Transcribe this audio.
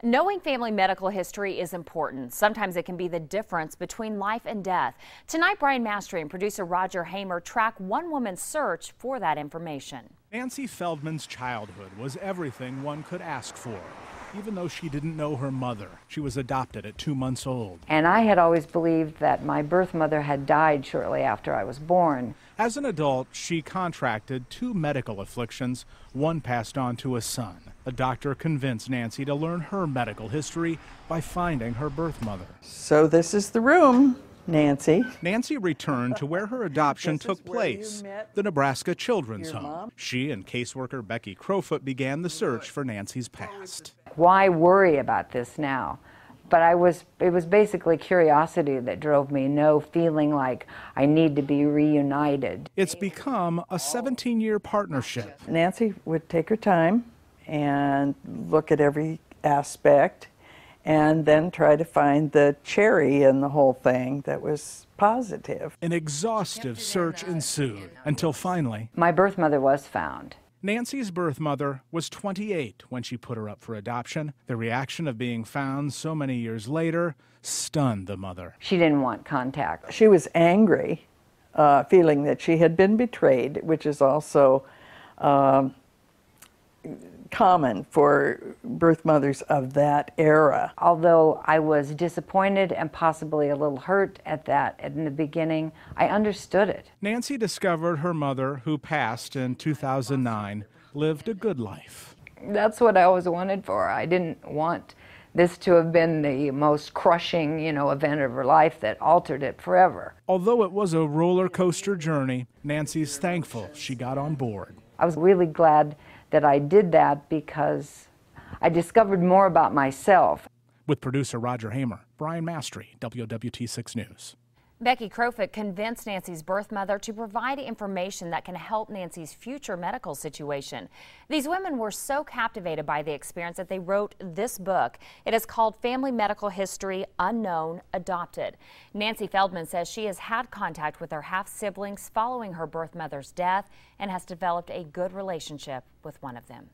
Knowing family medical history is important. Sometimes it can be the difference between life and death. Tonight, Brian Mastry and producer Roger Hamer track one woman's search for that information. Nancy Feldman's childhood was everything one could ask for. Even though she didn't know her mother, she was adopted at 2 months old. And I had always believed that my birth mother had died shortly after I was born. As an adult, she contracted 2 medical afflictions. One passed on to a son. A doctor convinced Nancy to learn her medical history by finding her birth mother. So this is the room, Nancy. Nancy returned to where her adoption took place, the Nebraska Children's Home. She and caseworker Becky Crowfoot began the search for Nancy's past. Why worry about this now? But it was basically curiosity that drove me, no feeling like I need to be reunited. It's become a 17-year partnership. Nancy would take her time and look at every aspect and then try to find the cherry in the whole thing that was positive. An exhaustive search ensued until finally, my birth mother was found. Nancy's birth mother was 28 when she put her up for adoption. The reaction of being found so many years later stunned the mother. She didn't want contact. She was angry, feeling that she had been betrayed, which is also common for birth mothers of that era. Although I was disappointed and possibly a little hurt at that in the beginning, I understood it. Nancy discovered her mother, who passed in 2009, lived a good life. That's what I always wanted for her. I didn't want this to have been the most crushing, event of her life that altered it forever. Although it was a roller coaster journey, Nancy's thankful she got on board. I was really glad that I did that because I discovered more about myself. With producer Roger Hamer, Brian Mastry, WOWT 6 News. Becky Crowfoot convinced Nancy's birth mother to provide information that can help Nancy's future medical situation. These women were so captivated by the experience that they wrote this book. It is called Family Medical History Unknown Adopted. Nancy Feldman says she has had contact with her half-siblings following her birth mother's death and has developed a good relationship with one of them.